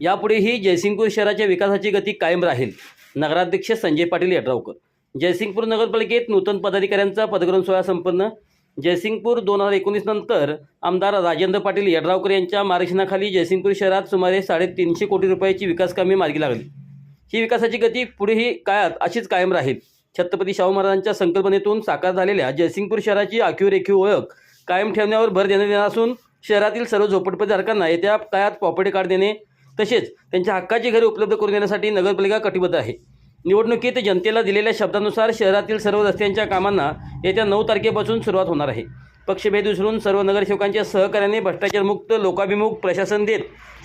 यापुढेही जयसिंगपूर शहराच्या विकासाची गती कायम राहील. नगराध्यक्ष संजय पाटील यड्रावकर. जयसिंगपूर नगरपालिकेत नूतन पदाधिकाऱ्यांचा पदग्रहण सोहळा संपन्न. जयसिंगपूर 2019 नंतर आमदार राजेंद्र पाटील यड्रावकर यांच्या मार्गदर्शनाखाली जयसिंगपूर शहरात सुमारे 350 कोटी रुपयाची विकासकामे मार्गी लागली. ही विकासाची गती पुढेही काळात अशीच कायम राहील. छत्रपती शाहू महाराजांच्या संकल्पनेतून साकार झालेल्या जयसिंगपूर शहराची आखीव रेखीव ओळख कायम ठेवण्यावर भर देण्यात येणार असून शहरातील सर्व झोपडपट्टीधारकांना येत्या काळात प्रॉपर्टी कार्ड देणे तसेच त्यांच्या हक्काची घरे उपलब्ध करून देण्यासाठी नगरपालिका कटिबद्ध आहे. निवडणुकीत जनतेला दिलेल्या शब्दानुसार शहरातील सर्व रस्त्यांच्या कामांना येत्या 9 तारखेपासून सुरुवात होणार आहे. पक्षभेद विसरून सर्व नगरसेवकांच्या सहकार्याने भ्रष्टाचारमुक्त लोकाभिमुख प्रशासन देत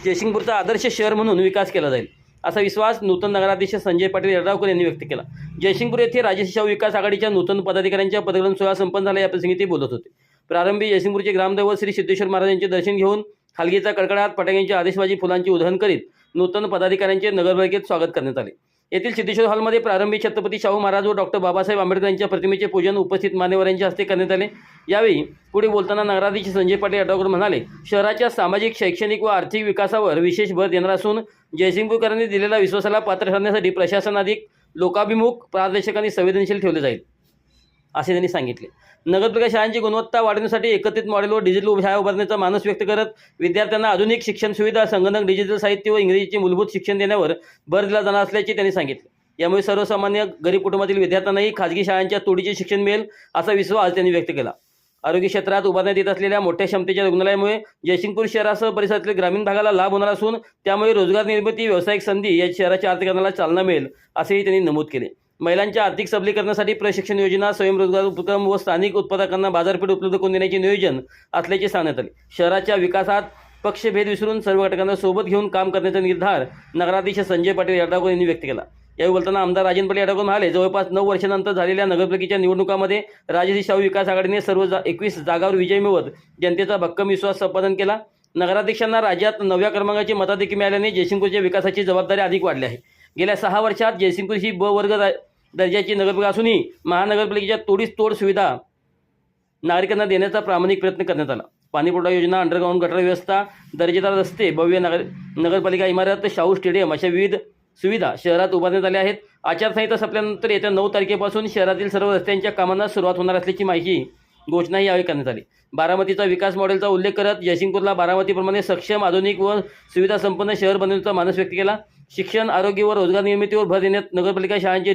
जयसिंगपूरचा आदर्श शहर म्हणून विकास केला जाईल, असा विश्वास नूतन नगराध्यक्ष संजय पाटील यड्रावकर यांनी व्यक्त केला. जयसिंगपूर येथे राजर्षी शाहू विकास आघाडीच्या नूतन पदाधिकाऱ्यांच्या पदग्रहण सोहळा संपन्न झाला. याप्रसंगी ते बोलत होते. प्रारंभी जयसिंगपूरचे ग्रामदैवत श्री सिद्धेश्वर महाराज यांचे दर्शन घेऊन हलगीचा कडकडाट फटाक्यांची आतिषबाजी फुलांची उधळण करीत नूतन पदाधिकाऱ्यांचे नगरपालिकेत स्वागत करण्यात आले. येथील सिद्धेश्वर हॉलमध्ये प्रारंभी छत्रपती शाहू महाराज व डॉक्टर बाबासाहेब आंबेडकर यांच्या प्रतिमेचे पूजन उपस्थित मान्यवरांच्या हस्ते करण्यात आले. यावेळी पुढे बोलताना नगराध्यक्ष संजय पाटील यड्रावकर म्हणाले, शहराच्या सामाजिक, शैक्षणिक व आर्थिक विकासावर विशेष भर देणार असून जयसिंगपूरकरांनी दिलेल्या विश्वासाला पात्र ठरण्यासाठी प्रशासन अधिक लोकाभिमुख, पारदर्शक आणि संवेदनशील ठेवले जाईल, असे त्यांनी सांगितले. नगरपालिका शाळांची गुणवत्ता वाढवण्यासाठी एकत्रित मॉडेल व डिजिटल शाळा उभारण्याचा मानस व्यक्त करत विद्यार्थ्यांना आधुनिक शिक्षण सुविधा, संगणक, डिजिटल साहित्य व इंग्रजीचे मूलभूत शिक्षण देण्यावर भर दिला जाणार असल्याचे त्यांनी सांगितले. यामुळे सर्वसामान्य गरीब कुटुंबातील विद्यार्थ्यांनाही खाजगी शाळांच्या तोडीचे शिक्षण मिळेल, असा विश्वास त्यांनी व्यक्त केला. आरोग्य क्षेत्रात उभारण्यात येत असलेल्या मोठ्या क्षमतेच्या रुग्णालयामुळे जयसिंगपूर शहरासह परिसरातील ग्रामीण भागाला लाभ होणार असून त्यामुळे रोजगार निर्मिती, व्यावसायिक संधी या शहराच्या आर्थिकरणाला चालना मिळेल, असेही त्यांनी नमूद केले. महिलांच्या आर्थिक सबलीकरणासाठी प्रशिक्षण योजना, स्वयंरोजगार उपक्रम व स्थानिक उत्पादकांना बाजारपेठ उपलब्ध करून देण्याचे नियोजन असल्याचे सांगण्यात आले. शहराच्या विकासात पक्षभेद विसरून सर्व घटकांना सोबत घेऊन काम करण्याचा निर्धार नगराध्यक्ष संजय पाटील यड्रावकर यांनी व्यक्त केला. यावेळी बोलताना आमदार राजेंद्र पाटील यड्रावकर म्हणाले, जवळपास 9 वर्षांनंतर झालेल्या नगरपालिकेच्या निवडणुकांमध्ये राजर्षी शाहू विकास आघाडीने सर्व 21 जागांवर विजय मिळवत जनतेचा भक्कम विश्वास संपादन केला. नगराध्यक्षांना राज्यात 9व्या क्रमांकाचे मताधिक्य मिळाल्याने जयसिंगपूरच्या विकासाची जबाबदारी अधिक वाढली आहे. गेल्या 6 वर्षात जयसिंगपूर ही ब वर्ग दर्जाची नगरपालिका असूनही महानगरपालिकेच्या तोडीस तोड सुविधा नागरिकांना देण्याचा प्रामाणिक प्रयत्न करण्यात आला. पाणीपुरवठा योजना, अंडरग्राऊंड गटर व्यवस्था, दर्जेदार रस्ते, भव्य नगरपालिका इमारत, शाहू स्टेडियम अशा विविध सुविधा शहरात उभारण्यात आल्या आहेत. आचारसंहिता संपल्यानंतर येत्या 9 तारखेपासून शहरातील सर्व रस्त्यांच्या कामांना सुरुवात होणार असल्याची माहिती घोषणाही यावेळी करण्यात आली. बारामतीचा विकास मॉडेलचा उल्लेख करत जयसिंगपूरला बारामतीप्रमाणे सक्षम, आधुनिक व सुविधा संपन्न शहर बनवण्याचा मानस व्यक्त केला. शिक्षण, आरोग्य व रोजगार निर्मितीवर भर देण्यात नगरपालिका शाळांचे